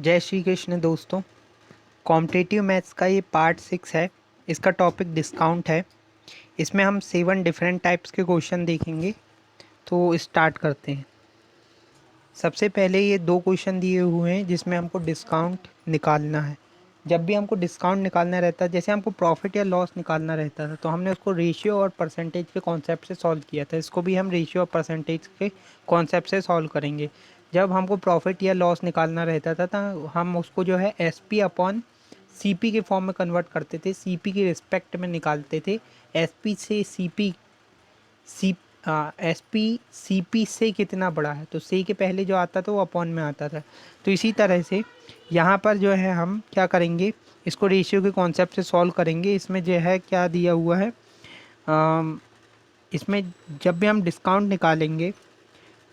जय श्री कृष्ण दोस्तों। Competitive maths का ये पार्ट 6 है। इसका टॉपिक डिस्काउंट है। इसमें हम 7 डिफरेंट टाइप्स के क्वेश्चन देखेंगे। तो स्टार्ट करते हैं। सबसे पहले ये 2 क्वेश्चन दिए हुए हैं जिसमें हमको डिस्काउंट निकालना है। जब भी हमको डिस्काउंट निकालना रहता है, जैसे हमको प्रॉफिट या लॉस निकालना रहता था, तो हमने उसको रेशियो और परसेंटेज के कॉन्सेप्ट से सॉल्व किया था। इसको भी हम रेशियो और परसेंटेज के कॉन्सेप्ट से सॉल्व करेंगे। जब हमको प्रॉफिट या लॉस निकालना रहता था तो हम उसको जो है S P upon C P के फॉर्म में कन्वर्ट करते थे, सी पी की रिस्पेक्ट में निकालते थे। एस पी से C P C S P C P से कितना बड़ा है, तो सी के पहले जो आता था वो अपॉन में आता था। तो इसी तरह से यहाँ पर जो है हम क्या करेंगे, इसको रेशियो के कॉन्सेप्ट से सॉल्व करेंगे। इसमें जो है क्या दिया हुआ है, इसमें जब भी हम डिस्काउंट निकालेंगे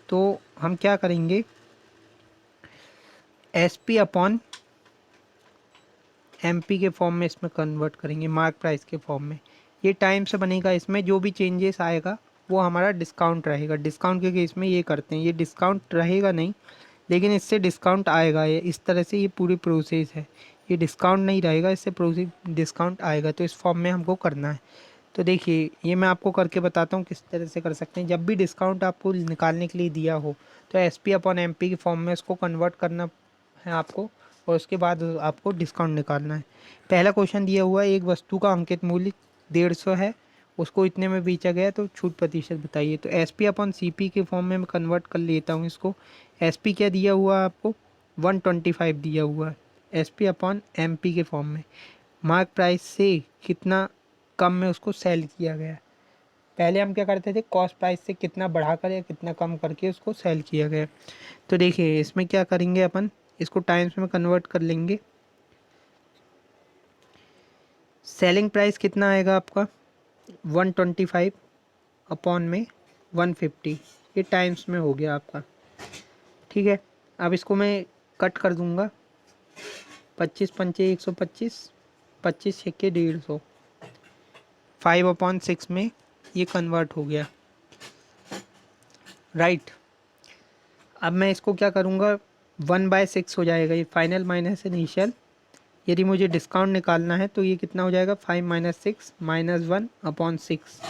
तो हम क्या करेंगे, S P upon M P के फॉर्म में इसमें कन्वर्ट करेंगे, मार्क प्राइस के फॉर्म में। ये टाइम से बनेगा। इसमें जो भी चेंजेस आएगा वो हमारा डिस्काउंट रहेगा। डिस्काउंट के केस में ये करते हैं, ये डिस्काउंट रहेगा नहीं, लेकिन इससे डिस्काउंट आएगा। ये इस तरह से ये पूरी प्रोसेस है। ये डिस्काउंट नहीं रहेगा, इससे प्रोसेस डिस्काउंट आएगा। तो इस फॉर्म में हमको करना है। तो देखिए, ये मैं आपको करके बताता हूँ किस तरह से कर सकते हैं। जब भी डिस्काउंट आपको निकालने के लिए दिया हो तो S P upon M P के फॉर्म में उसको कन्वर्ट करना है आपको, और उसके बाद आपको डिस्काउंट निकालना है। पहला क्वेश्चन दिया हुआ है, एक वस्तु का अंकित मूल्य 150 है, उसको इतने में बेचा गया, तो छूट प्रतिशत बताइए। तो S P upon C P के फॉर्म में मैं कन्वर्ट कर लेता हूँ इसको। एस पी क्या दिया हुआ है आपको, 125 दिया हुआ है। S P upon M P के फॉर्म में मार्क प्राइस से कितना कम में उसको सेल किया गया। पहले हम क्या करते थे, कॉस्ट प्राइस से कितना बढ़ाकर या कितना कम करके उसको सेल किया गया। तो देखिए, इसमें क्या करेंगे अपन, इसको टाइम्स में कन्वर्ट कर लेंगे। सेलिंग प्राइस कितना आएगा आपका, 125 अपॉन में 150, ये टाइम्स में हो गया आपका। ठीक है, अब इसको मैं कट कर दूंगा। 25 पंचे 125, 25 छक्के 150, 5/6 में ये कन्वर्ट हो गया। राइट। अब मैं इसको क्या करूँगा, 1/6 हो जाएगा ये फाइनल माइनस इनिशियल। यदि मुझे डिस्काउंट निकालना है तो ये कितना हो जाएगा, 5 - 6 -1/6।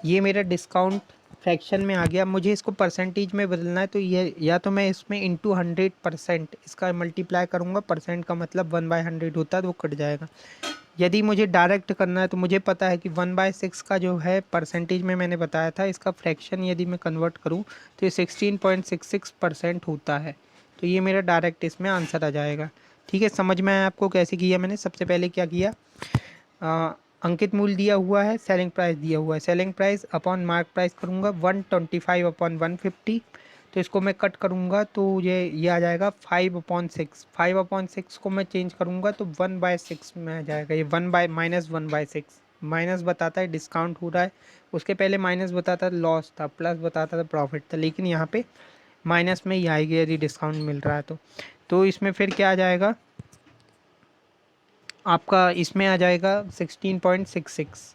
ये मेरा डिस्काउंट फ्रैक्शन में आ गया। मुझे इसको परसेंटेज में बदलना है, तो ये या तो मैं इसमें इंटू 100% इसका मल्टीप्लाई करूँगा। परसेंट का मतलब 1/100 होता है, तो वो कट जाएगा। यदि मुझे डायरेक्ट करना है तो मुझे पता है कि 1/6 का जो है परसेंटेज में मैंने बताया था, इसका फ्रैक्शन यदि मैं कन्वर्ट करूँ तो ये 16.66% होता है। तो ये मेरा डायरेक्ट इसमें आंसर आ जाएगा। ठीक है, समझ में आया आपको कैसे किया मैंने। सबसे पहले क्या किया, अंकित मूल्य दिया हुआ है, सेलिंग प्राइस दिया हुआ है। Selling price upon mark price करूँगा 125 अपॉन 150। तो इसको मैं कट करूँगा तो ये आ जाएगा 5/6। 5/6 को मैं चेंज करूँगा तो 1/6 में आ जाएगा। ये -1/6 माइनस बताता है डिस्काउंट हो रहा है, उसके पहले माइनस बताता था लॉस था, प्लस बताता था प्रॉफिट था, लेकिन यहाँ पे माइनस में ही आएगी यदि डिस्काउंट मिल रहा है तो इसमें फिर क्या आ जाएगा आपका, इसमें आ जाएगा 16.66।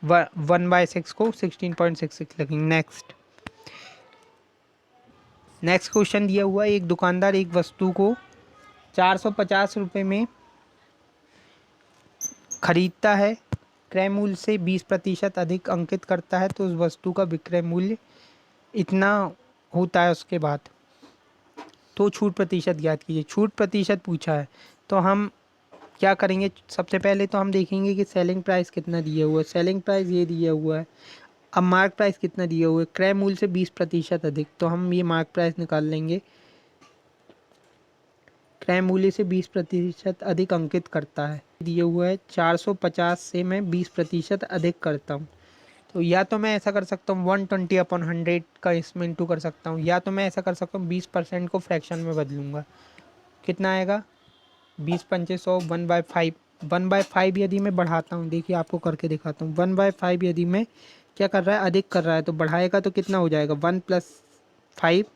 1/6 को 16.66 लगेंगे। नेक्स्ट क्वेश्चन दिया हुआ है, एक दुकानदार एक वस्तु को 450 रुपये में खरीदता है, क्रय मूल्य से 20% अधिक अंकित करता है, तो उस वस्तु का विक्रय मूल्य इतना होता है। उसके बाद तो छूट प्रतिशत ज्ञात कीजिए। छूट प्रतिशत पूछा है तो हम क्या करेंगे, सबसे पहले तो हम देखेंगे कि सेलिंग प्राइस कितना दिया हुआ है। सेलिंग प्राइस ये दिया हुआ है। अब मार्क प्राइस कितना दिया हुआ है, क्रय मूल्य से 20% अधिक, तो हम ये मार्क प्राइस निकाल लेंगे। क्रय मूल्य से 20% अधिक अंकित करता है, दिया हुआ है 450 से मैं 20% अधिक करता हूँ। तो या तो मैं ऐसा कर सकता हूँ 120/100 का इसमें इंटू कर सकता हूँ, या तो मैं ऐसा कर सकता हूँ 20% को फ्रैक्शन में बदलूंगा। कितना आएगा, 20×5 = 1/5। 1/5 यदि मैं बढ़ाता हूँ, देखिए आपको करके दिखाता हूँ। 1/5 यदि मैं क्या कर रहा है, अधिक कर रहा है, तो बढ़ाएगा तो कितना हो जाएगा, 1 + 5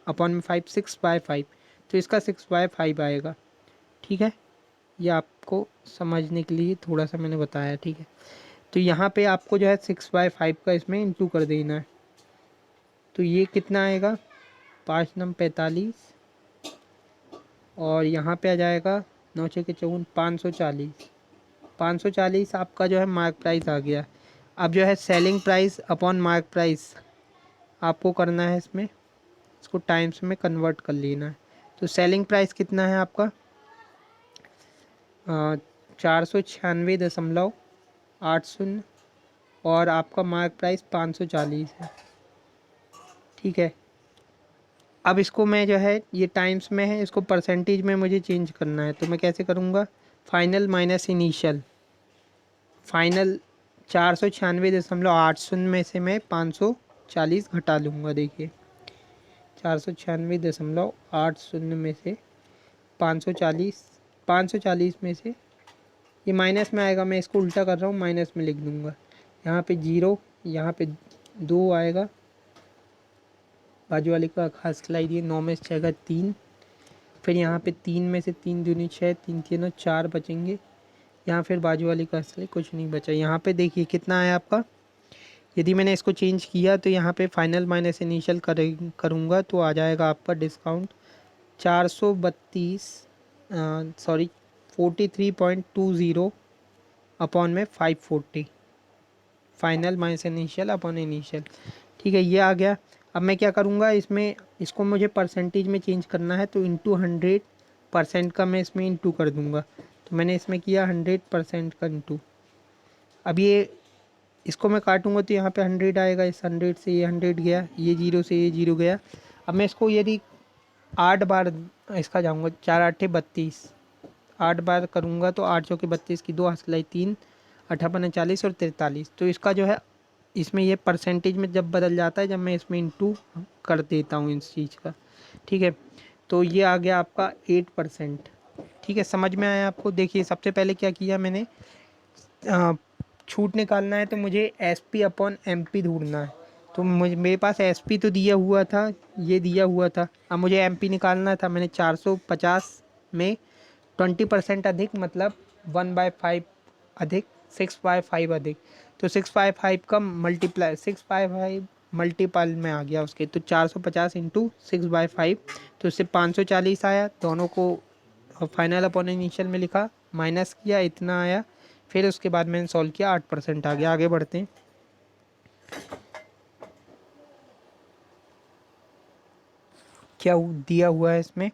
अपॉन में 5 6/5, तो इसका 6/5 आएगा। ठीक है, ये आपको समझने के लिए थोड़ा सा मैंने बताया। ठीक है, तो यहाँ पे आपको जो है 6/5 का इसमें इंटू कर देना है। तो ये कितना आएगा, 5×9 = 45, और यहाँ पे आ जाएगा 9×4 = 540। 540 आपका जो है मार्क प्राइस आ गया। अब जो है selling price upon mark price आपको करना है, इसमें इसको टाइम्स में कन्वर्ट कर लेना है। तो सेलिंग प्राइस कितना है आपका 496.80 और आपका मार्क प्राइस 540 है। ठीक है, अब इसको मैं जो है ये टाइम्स में है, इसको परसेंटेज में मुझे चेंज करना है। तो मैं कैसे करूँगा, फाइनल माइनस इनिशियल। फाइनल 496.80 में से मैं 540 घटा लूँगा। देखिए 496.80 में से 540, 540 में से ये माइनस में आएगा, मैं इसको उल्टा कर रहा हूँ, माइनस में लिख दूँगा। यहाँ पे 0, यहाँ पे 2 आएगा, बाजू वाले का खास खिलाई दिए। 9 में से जाएगा 3, फिर यहाँ पे 3 में से 3 दूनी 6, 3 3 4 बचेंगे। यहाँ फिर बाजू वाली का असली कुछ नहीं बचा। यहाँ पे देखिए कितना है आपका, यदि मैंने इसको चेंज किया तो यहाँ पे फाइनल माइनस इनिशियल करूँगा तो आ जाएगा आपका डिस्काउंट 432, सॉरी 43.20 अपॉन में 540, final minus initial upon initial. ठीक है, ये आ गया। अब मैं क्या करूँगा, इसमें इसको मुझे परसेंटेज में चेंज करना है, तो इंटू 100% का मैं इसमें इंटू कर दूँगा। तो मैंने इसमें किया 100% का इंटू। अब ये इसको मैं काटूँगा तो यहाँ पे 100 आएगा, इस 100 से ये 100 गया, ये 0 से ये 0 गया। अब मैं इसको यदि 8 बार इसका जाऊँगा, 4 8 32, 8 बार करूँगा तो 8 चौके 32 की 2 हंसलाई 3, 8 पन्ने 40 और 43। तो इसका जो है इसमें ये परसेंटेज में जब बदल जाता है, जब मैं इसमें इंटू कर देता हूँ इस चीज़ का। ठीक है, तो ये आ गया आपका 8%। ठीक है, समझ में आया आपको। देखिए सबसे पहले क्या किया मैंने, छूट निकालना है तो मुझे SP अपॉन MP ढूंढना है। तो मुझे मेरे पास SP तो दिया हुआ था, ये दिया हुआ था, अब मुझे MP निकालना था। मैंने 450 में 20% अधिक मतलब 1/5 अधिक 6/5 अधिक, तो 6/5 का मल्टीप्लाई 6/5 मल्टीपल में आ गया उसके, तो 450 इंटू 6/5, तो उससे 540 आया। दोनों को फाइनल अपॉन इनिशियल में लिखा, माइनस किया, इतना आया। फिर उसके बाद मैंने सॉल्व किया, 8% आ गया। आगे बढ़ते हैं। क्या दिया हुआ है इसमें,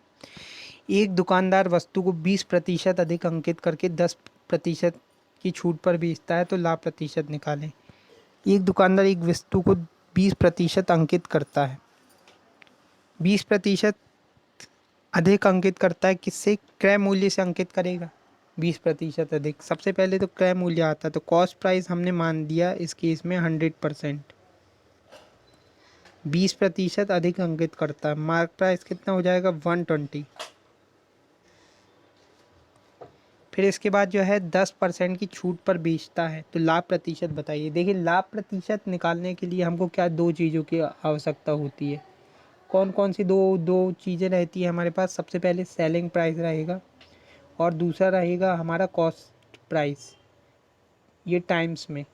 एक दुकानदार वस्तु को 20% अधिक अंकित करके 10% की छूट पर बेचता है, तो लाभ प्रतिशत निकालें। एक दुकानदार एक वस्तु को 20% अंकित करता है, 20% अधिक अंकित करता है, किससे, क्रय मूल्य से अंकित करेगा। 20% अधिक, सबसे पहले तो क्रय मूल्य आता है, तो कॉस्ट प्राइस हमने मान दिया इस केस में 100%। 20% अधिक अंकित करता है, मार्क प्राइस कितना हो जाएगा 120। फिर इसके बाद जो है 10% की छूट पर बेचता है, तो लाभ प्रतिशत बताइए। देखिए लाभ प्रतिशत निकालने के लिए हमको क्या दो चीज़ों की आवश्यकता होती है। कौन कौन सी दो दो चीज़ें रहती है हमारे पास, सबसे पहले सेलिंग प्राइस रहेगा और दूसरा रहेगा हमारा कॉस्ट प्राइस, ये टाइम्स में,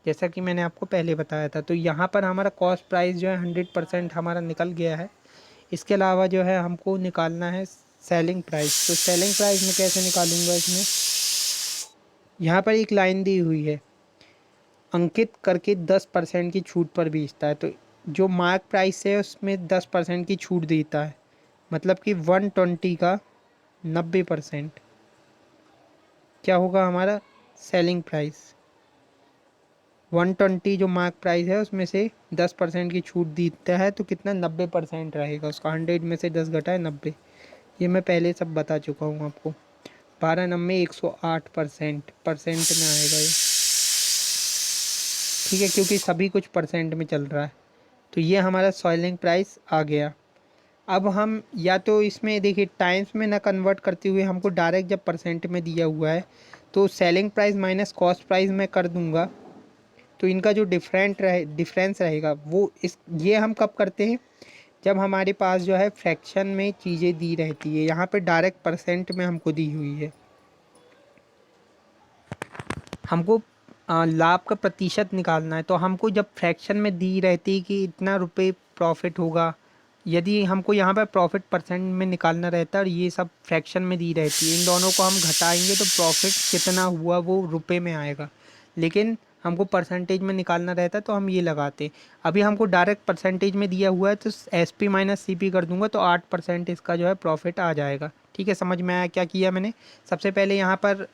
जैसा कि मैंने आपको पहले बताया था। तो यहाँ पर हमारा कॉस्ट प्राइस जो है 100% हमारा निकल गया है। इसके अलावा जो है हमको निकालना है सेलिंग प्राइस। तो सेलिंग प्राइस में कैसे निकालूंगा, इसमें यहाँ पर एक लाइन दी हुई है, अंकित करके 10% की छूट पर बेचता है, तो जो मार्क प्राइस है उसमें 10% की छूट देता है, मतलब कि 120 का 90% क्या होगा हमारा सेलिंग प्राइस। 120 जो मार्क प्राइस है उसमें से 10% की छूट देता है, तो कितना 90% रहेगा उसका। 100 में से 10 घटाए 90, ये मैं पहले सब बता चुका हूँ आपको। 12 9 108% परसेंट में आएगा ये। ठीक है, क्योंकि सभी कुछ परसेंट में चल रहा है। तो ये हमारा सेलिंग प्राइस आ गया। अब हम या तो इसमें देखिए टाइम्स में ना कन्वर्ट करते हुए हमको डायरेक्ट जब परसेंट में दिया हुआ है तो selling price minus cost price में कर दूंगा, तो इनका जो डिफरेंस रहेगा वो इस ये हम कब करते हैं, जब हमारे पास जो है फ्रैक्शन में चीज़ें दी रहती है। यहाँ पे डायरेक्ट परसेंट में हमको दी हुई है, हमको लाभ का प्रतिशत निकालना है। तो हमको जब फ्रैक्शन में दी रहती है कि इतना रुपए प्रॉफिट होगा यदि हमको यहाँ पर प्रॉफिट परसेंट में निकालना रहता है और ये सब फ्रैक्शन में दी रहती है, इन दोनों को हम घटाएंगे तो प्रॉफिट कितना हुआ वो रुपए में आएगा, लेकिन हमको परसेंटेज में निकालना रहता है तो हम ये लगाते। अभी हमको डायरेक्ट परसेंटेज में दिया हुआ है तो S P minus C P कर दूंगा तो 8% इसका जो है प्रॉफिट आ जाएगा। ठीक है, समझ में आया क्या किया मैंने? सबसे पहले यहाँ पर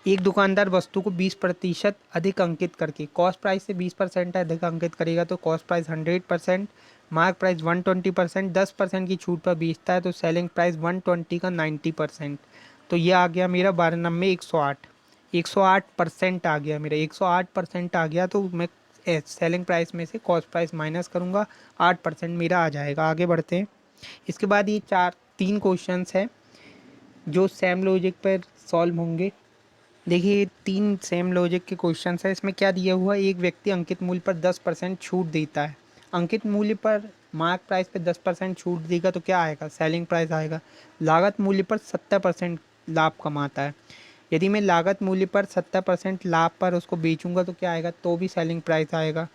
एक दुकानदार वस्तु को 20% अधिक अंकित करके, कॉस्ट प्राइस से 20% अधिक अंकित करेगा तो कॉस्ट प्राइस 100%, मार्क प्राइस 120%, 10% की छूट पर बेचता है तो सेलिंग प्राइस 120 का 90%। तो ये आ गया मेरा 12 108, 108% आ गया मेरा, 108% आ गया तो मैं सेलिंग प्राइस में से कॉस्ट प्राइस माइनस करूँगा, 8% मेरा आ जाएगा। आगे बढ़ते हैं। इसके बाद ये 3 क्वेश्चंस है जो सेम लॉजिक पर सॉल्व होंगे। देखिए 3 सेम लॉजिक के क्वेश्चन है। इसमें क्या दिया हुआ है, एक व्यक्ति अंकित मूल्य पर 10% छूट देता है। अंकित मूल्य पर मार्क प्राइस पे 10% छूट देगा तो क्या आएगा, सेलिंग प्राइस आएगा। लागत मूल्य पर 70% लाभ कमाता है। यदि मैं लागत मूल्य पर 70% लाभ पर उसको बेचूंगा तो क्या आएगा, तो भी सेलिंग प्राइस आएगा।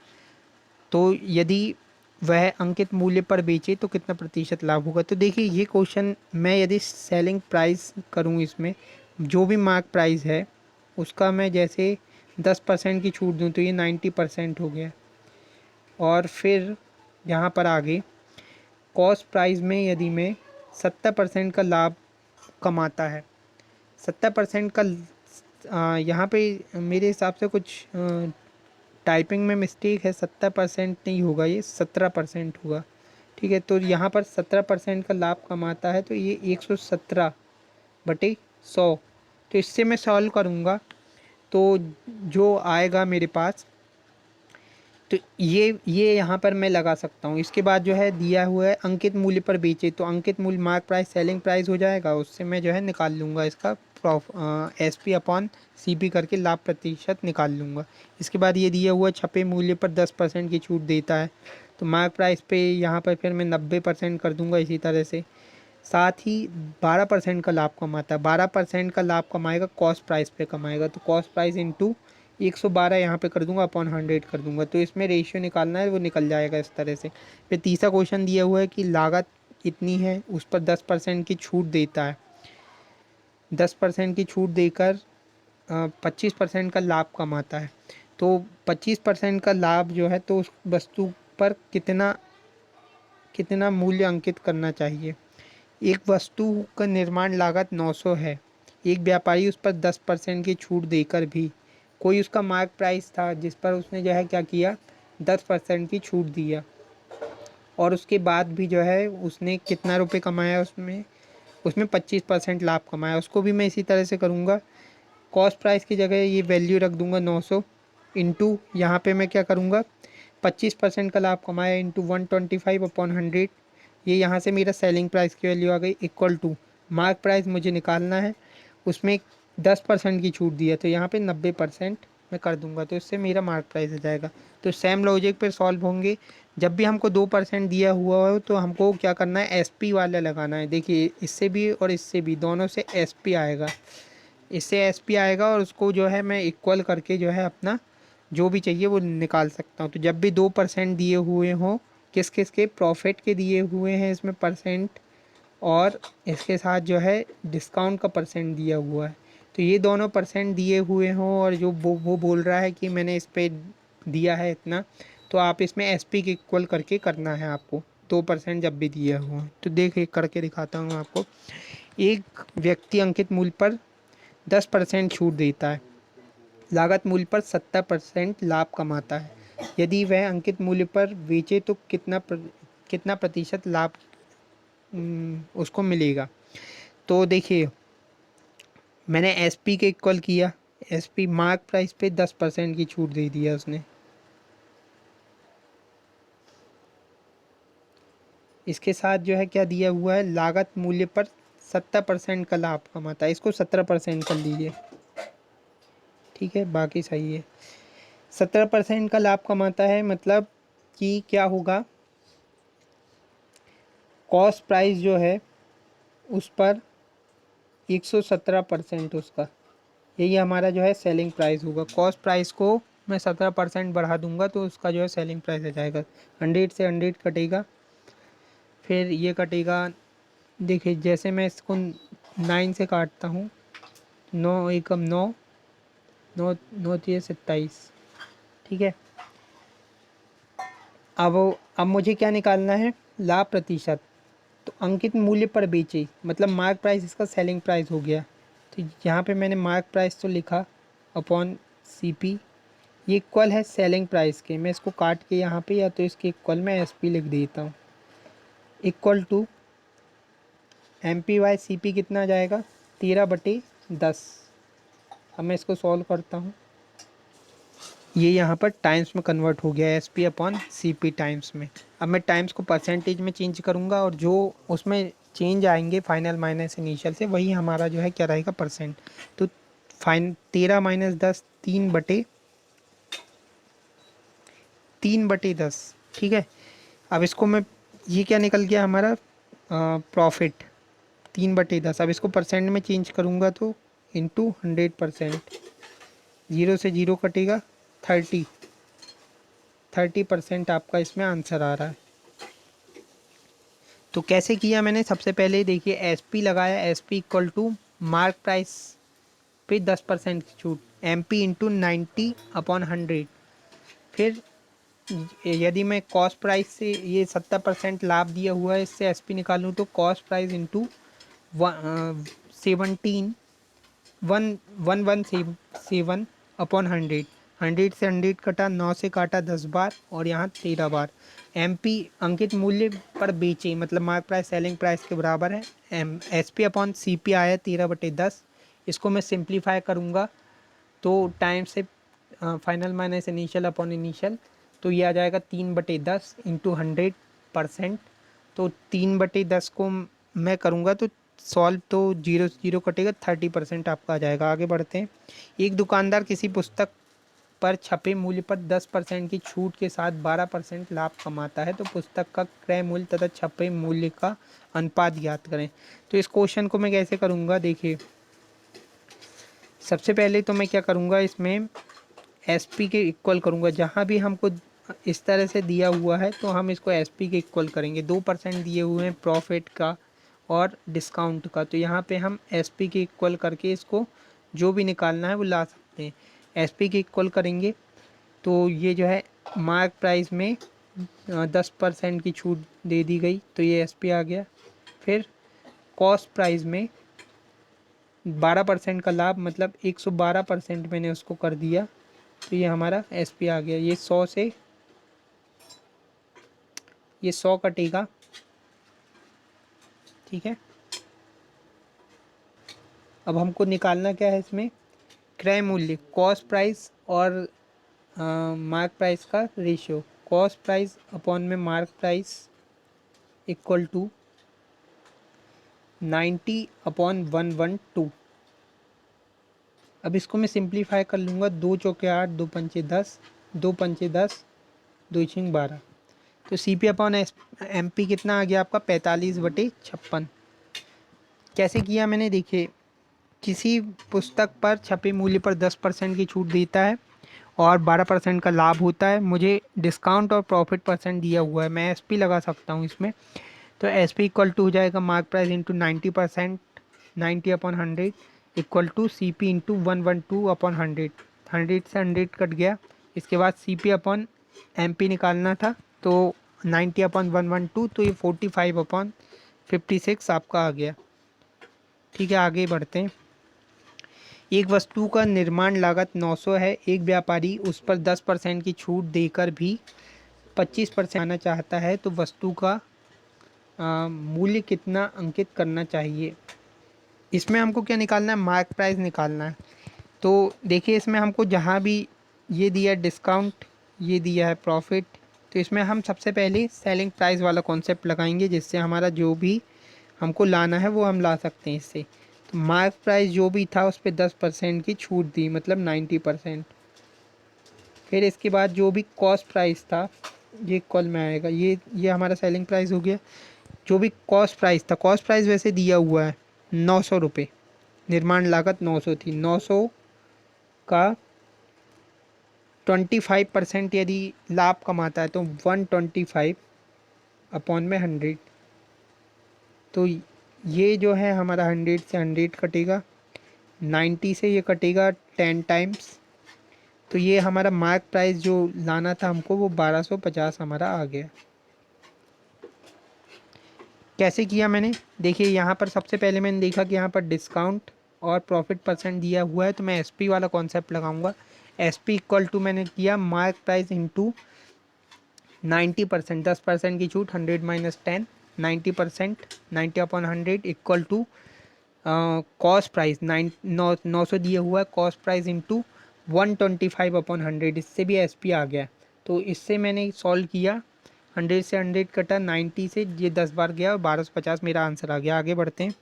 तो यदि वह अंकित मूल्य पर बेचे तो कितना प्रतिशत लाभ होगा। तो देखिए ये क्वेश्चन मैं यदि सेलिंग प्राइस करूँ, इसमें जो भी मार्क प्राइस है उसका मैं जैसे 10% की छूट दूँ तो ये 90% हो गया। और फिर यहाँ पर आगे कॉस्ट प्राइस में यदि मैं 70% का लाभ कमाता है, 70% का यहाँ पे मेरे हिसाब से कुछ टाइपिंग में मिस्टेक है, 70% नहीं होगा, ये 17% होगा। ठीक है, तो यहाँ पर 17% का लाभ कमाता है तो ये 117/100। तो इससे मैं सॉल्व करूँगा तो जो आएगा मेरे पास, तो ये यहाँ पर मैं लगा सकता हूँ। इसके बाद जो है दिया हुआ है अंकित मूल्य पर बेचे तो अंकित मूल्य मार्क प्राइस सेलिंग प्राइस हो जाएगा, उससे मैं जो है निकाल लूँगा इसका S P upon C P करके लाभ प्रतिशत निकाल लूँगा। इसके बाद ये दिया हुआ छपे मूल्य पर 10% की छूट देता है तो मार्क प्राइस पे यहाँ पर फिर मैं 90% कर दूँगा इसी तरह से। साथ ही 12% का लाभ कमाता है, 12% का लाभ कमाएगा कॉस्ट प्राइस पे कमाएगा तो कॉस्ट प्राइस इंटू 112 यहाँ पे कर दूंगा अपॉन 100 कर दूंगा। तो इसमें रेशियो निकालना है, वो निकल जाएगा इस तरह से। फिर तीसरा क्वेश्चन दिया हुआ है कि लागत इतनी है, उस पर 10% की छूट देता है, 10% की छूट देकर 25% का लाभ कमाता है। तो 25% का लाभ जो है तो उस वस्तु पर कितना कितना मूल्य अंकित करना चाहिए। एक वस्तु का निर्माण लागत 900 है, एक व्यापारी उस पर 10% की छूट देकर भी, कोई उसका मार्क प्राइस था जिस पर उसने जो है क्या किया, 10% की छूट दिया और उसके बाद भी जो है उसने कितना रुपए कमाया, उसमें उसमें 25% लाभ कमाया। उसको भी मैं इसी तरह से करूँगा, कॉस्ट प्राइस की जगह ये वैल्यू रख दूंगा 900 इंटू यहाँ पे मैं क्या करूँगा 25% का लाभ कमाया इंटू 125/100। ये यहाँ से मेरा सेलिंग प्राइस की वैल्यू आ गई इक्वल टू मार्क प्राइस मुझे निकालना है, उसमें 10% की छूट दी है तो यहाँ पे 90% मैं कर दूंगा तो इससे मेरा मार्क प्राइस आ जाएगा। तो सेम लॉजिक पे सॉल्व होंगे। जब भी हमको 2% दिया हुआ हो तो हमको क्या करना है, एसपी वाला लगाना है। देखिए इससे भी और इससे भी, दोनों से एसपी आएगा, इससे एसपी आएगा और उसको जो है मैं इक्वल करके जो है अपना जो भी चाहिए वो निकाल सकता हूँ। तो जब भी 2% दिए हुए हों, किस किस के, प्रॉफिट के दिए हुए हैं इसमें परसेंट और इसके साथ जो है डिस्काउंट का परसेंट दिया हुआ है, तो ये दोनों परसेंट दिए हुए हों और जो वो बोल रहा है कि मैंने इस पे दिया है इतना, तो आप इसमें एसपी के इक्वल करके करना है आपको, 2% जब भी दिया हुआ। तो देखिए करके दिखाता हूँ आपको। एक व्यक्ति अंकित मूल्य पर 10% छूट देता है, लागत मूल्य पर 70% लाभ कमाता है। यदि वह अंकित मूल्य पर बेचे तो कितना प्रतिशत लाभ उसको मिलेगा। तो देखिए मैंने एसपी के इक्वल किया, एसपी मार्क प्राइस पे 10% की छूट दे दिया उसने। इसके साथ जो है क्या दिया हुआ है, लागत मूल्य पर 70% का लाभ कमाता है, इसको 17% कर लीजिए। ठीक है, बाकी सही है। 17% का लाभ कमाता है मतलब कि क्या होगा, कॉस्ट प्राइस जो है उस पर 117% उसका, यही हमारा जो है सेलिंग प्राइस होगा। कॉस्ट प्राइस को मैं 17% बढ़ा दूंगा तो उसका जो है सेलिंग प्राइस आ जाएगा। 100 से 100 कटेगा, फिर ये कटेगा, देखिए जैसे मैं इसको 9 से काटता हूँ, 9 एकम 9, 9 9 3 27, ठीक है। अब मुझे क्या निकालना है, लाभ प्रतिशत। तो अंकित मूल्य पर बेचे, मतलब मार्क प्राइस इसका सेलिंग प्राइस हो गया। तो यहाँ पे मैंने मार्क प्राइस तो लिखा अपॉन सीपी, ये इक्वल है सेलिंग प्राइस के। मैं इसको काट के यहाँ पे या तो इसके इक्वल में एसपी लिख देता हूँ, equal to M P by C P कितना आ जाएगा, 13/10। अब मैं इसको सॉल्व करता हूँ, ये यहाँ पर टाइम्स में कन्वर्ट हो गया, S P upon C P times में। अब मैं टाइम्स को परसेंटेज में चेंज करूँगा और जो उसमें चेंज आएंगे फाइनल माइनस इनिशियल से, वही हमारा जो है क्या रहेगा, परसेंट। तो 13 - 10, 3/10, ठीक है। अब इसको मैं, ये क्या निकल गया हमारा, प्रॉफिट 3/10। अब इसको परसेंट में चेंज करूँगा तो इंटू 100%, 0 से 0 कटेगा, 30% आपका इसमें आंसर आ रहा है। तो कैसे किया मैंने, सबसे पहले देखिए एस पी लगाया, S P equal to mark price पे 10% की छूट, एम पी इंटू 90/100। फिर यदि मैं कॉस्ट प्राइस से, ये 70% लाभ दिया हुआ है, इससे एस पी निकालूँ तो कॉस्ट प्राइस इंटू 17 1177/100। 100 से 100 कटा, 9 से काटा 10 बार और यहाँ 13 बार। एम पी अंकित मूल्य पर बेचे, मतलब मार्क प्राइस सेलिंग प्राइस के बराबर है। S P upon C P आया 13/10। इसको मैं सिंप्लीफाई करूँगा तो टाइम से final minus initial upon initial, तो ये आ जाएगा 3/10 इंटू 100%। तो 3/10 को मैं करूँगा तो सॉल्व, तो 0 से 0 कटेगा, 30% आपका आ जाएगा। आगे बढ़ते हैं। एक दुकानदार किसी पुस्तक पर छपे मूल्य पर 10% की छूट के साथ 12% लाभ कमाता है, तो पुस्तक का क्रय मूल्य तथा छपे मूल्य का अनुपात ज्ञात करें। तो इस क्वेश्चन को मैं कैसे करूँगा, देखिए सबसे पहले तो मैं क्या करूँगा, इसमें एस पी के इक्वल करूँगा। जहाँ भी हमको इस तरह से दिया हुआ है तो हम इसको एस पी के इक्वल करेंगे। 2% दिए हुए हैं प्रॉफिट का और डिस्काउंट का, तो यहाँ पे हम एस पी के इक्वल करके इसको जो भी निकालना है वो ला सकते हैं। एस पी के इक्वल करेंगे तो ये जो है मार्क प्राइस में 10% की छूट दे दी गई, तो ये एस पी आ गया। फिर कॉस्ट प्राइस में 12% का लाभ, मतलब 112% मैंने उसको कर दिया, तो ये हमारा एस पी आ गया। ये 100 से, ये 100 कटेगा, ठीक है। अब हमको निकालना क्या है इसमें, क्रय मूल्य, कॉस्ट प्राइस और मार्क प्राइस का रेशियो। कॉस्ट प्राइस अपॉन में मार्क प्राइस इक्वल टू 90/112। अब इसको मैं सिंप्लीफाई कर लूँगा, 2 चौके 8, 2 पंचे 10, 2 पंचे 10, 2 छींग 12। तो C P upon M P कितना आ गया आपका, 45/56। कैसे किया मैंने, देखिए किसी पुस्तक पर छपे मूल्य पर 10% की छूट देता है और 12% का लाभ होता है। मुझे डिस्काउंट और प्रॉफिट परसेंट दिया हुआ है, मैं एस पी लगा सकता हूँ इसमें। तो एस पी इक्वल टू हो जाएगा mark price into 90%, 90/100 equal to C P into 112/100। 100 से 100 कट गया। इसके बाद C P upon M P निकालना था, तो 90/112, तो ये 45/56 आपका आ गया, ठीक है। आगे बढ़ते हैं। एक वस्तु का निर्माण लागत 900 है, एक व्यापारी उस पर 10% की छूट देकर भी 25% आना चाहता है, तो वस्तु का मूल्य कितना अंकित करना चाहिए। इसमें हमको क्या निकालना है, मार्क प्राइस निकालना है। तो देखिए इसमें हमको जहाँ भी ये दिया है डिस्काउंट, ये दिया है प्रॉफिट, तो इसमें हम सबसे पहले सेलिंग प्राइस वाला कॉन्सेप्ट लगाएंगे, जिससे हमारा जो भी हमको लाना है वो हम ला सकते हैं इससे। तो मार्क प्राइस जो भी था उस पर 10% की छूट दी, मतलब 90%। फिर इसके बाद जो भी कॉस्ट प्राइस था ये कॉल में आएगा, ये हमारा सेलिंग प्राइस हो गया। जो भी कॉस्ट प्राइस था, कॉस्ट प्राइस वैसे दिया हुआ है 900 रुपये, निर्माण लागत 900 थी, 900 का 25% यदि लाभ कमाता है तो 125 अपॉन में 100, तो ये जो है हमारा 100 से 100 कटेगा, 90 से ये कटेगा 10 टाइम्स। तो ये हमारा मार्क प्राइस जो लाना था हमको वो 1250 हमारा आ गया। कैसे किया मैंने, देखिए यहाँ पर सबसे पहले मैंने देखा कि यहाँ पर डिस्काउंट और प्रॉफिट परसेंट दिया हुआ है, तो मैं एसपी वाला कॉन्सेप्ट लगाऊंगा। एसपी इक्वल टू मैंने किया मार्क प्राइस इंटू 90%, 10% की छूट, 100 minus 10, 90%, 90 upon 100 equal to cost price 900 दिया हुआ है, कॉस्ट प्राइस इंटू 125 अपॉन 100, इससे भी एसपी आ गया। तो इससे मैंने सॉल्व किया, 100 से 100 कटा, 90 से ये 10 बार गया और 1250 मेरा आंसर आ गया। आगे बढ़ते हैं।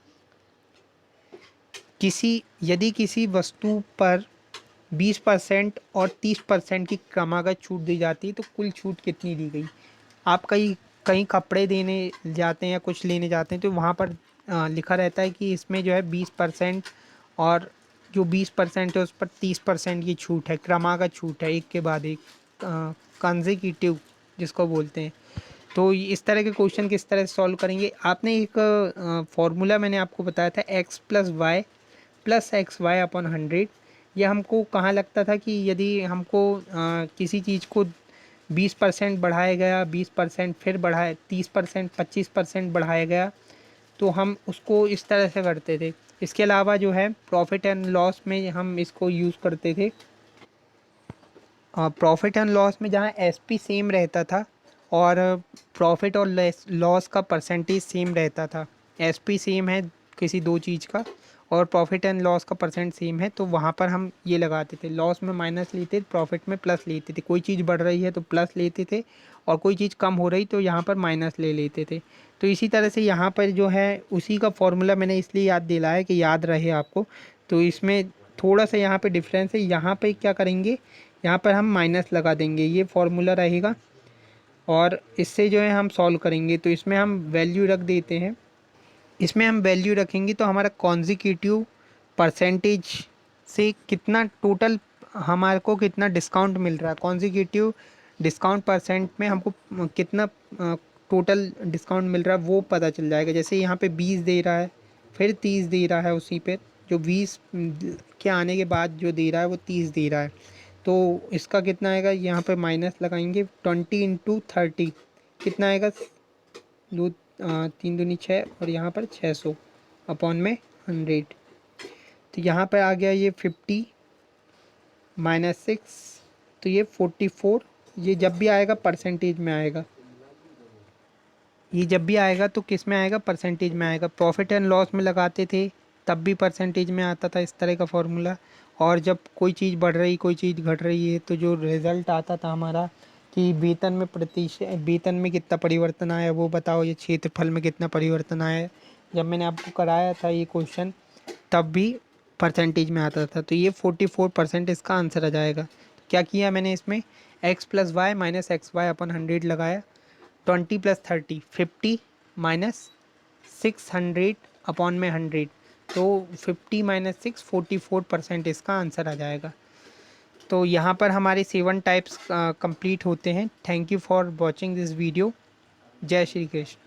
यदि किसी वस्तु पर 20% और 30% की क्रमागत छूट दी जाती है तो कुल छूट कितनी दी गई। आप कहीं कहीं कपड़े देने जाते हैं या कुछ लेने जाते हैं तो वहाँ पर लिखा रहता है कि इसमें जो है 20% और जो 20% है उस पर 30% की छूट है, क्रमागत छूट है, एक के बाद एक, कंसेक्यूटिव जिसको बोलते हैं। तो इस तरह के क्वेश्चन किस तरह से सॉल्व करेंगे, आपने एक फॉर्मूला मैंने आपको बताया था x plus Y plus X Y upon 100। यह हमको कहाँ लगता था कि यदि हमको किसी चीज़ को 20% बढ़ाया गया, 20% फिर बढ़ाया, 30%, 25% बढ़ाया गया, तो हम उसको इस तरह से करते थे। इसके अलावा जो है प्रॉफिट एंड लॉस में हम इसको यूज़ करते थे। प्रॉफिट एंड लॉस में जहाँ एसपी सेम रहता था और प्रॉफिट और लॉस का परसेंटेज सेम रहता था। एसपी सेम है किसी दो चीज़ का और प्रॉफिट एंड लॉस का परसेंट सेम है, तो वहाँ पर हम ये लगाते थे, लॉस में माइनस लेते, प्रॉफिट में प्लस लेते थे। कोई चीज़ बढ़ रही है तो प्लस लेते थे और कोई चीज़ कम हो रही तो यहाँ पर माइनस ले लेते थे। तो इसी तरह से यहाँ पर जो है उसी का फॉर्मूला मैंने इसलिए याद दिलाया कि याद रहे आपको। तो इसमें थोड़ा सा यहाँ पे डिफरेंस है, यहाँ पे क्या करेंगे, यहाँ पर हम माइनस लगा देंगे, ये फॉर्मूला रहेगा और इससे जो है हम सॉल्व करेंगे। तो इसमें हम वैल्यू रख देते हैं, इसमें हम वैल्यू रखेंगे तो हमारा कॉन्जिक्यूटिव परसेंटेज से कितना टोटल हमारे को कितना डिस्काउंट मिल रहा है, कॉन्जिक्यूटिव डिस्काउंट परसेंट में हमको कितना टोटल डिस्काउंट मिल रहा है वो पता चल जाएगा। जैसे यहाँ पे 20 दे रहा है, फिर 30 दे रहा है, उसी पे जो 20 के आने के बाद जो दे रहा है वो 30 दे रहा है, तो इसका कितना आएगा, यहाँ पे माइनस लगाएंगे, 20 इंटू 30 कितना आएगा, दो, 3 दूनी 6 और यहाँ पर 600 अपॉन में 100। तो यहाँ पर आ गया ये 50 माइनस 6, तो ये 44। ये जब भी आएगा परसेंटेज में आएगा, ये जब भी आएगा तो किस में आएगा, परसेंटेज में आएगा। प्रॉफिट एंड लॉस में लगाते थे तब भी परसेंटेज में आता था इस तरह का फॉर्मूला। और जब कोई चीज़ बढ़ रही कोई चीज़ घट रही है तो जो रिज़ल्ट आता था हमारा कि वेतन में प्रतिशत, वेतन में कितना परिवर्तन आया वो बताओ, ये क्षेत्रफल में कितना परिवर्तन आया, जब मैंने आपको कराया था ये क्वेश्चन तब भी परसेंटेज में आता था। तो ये 44% इसका आंसर आ जाएगा। तो क्या किया मैंने इसमें, x plus y minus x y अपन 100 लगाया, 20 प्लस 30 50 माइनस 600 अपॉन में 100, तो 50 माइनस 6 44% इसका आंसर आ जाएगा। तो यहाँ पर हमारे 7 टाइप्स कंप्लीट होते हैं। Thank you for watching this video. जय श्री कृष्ण।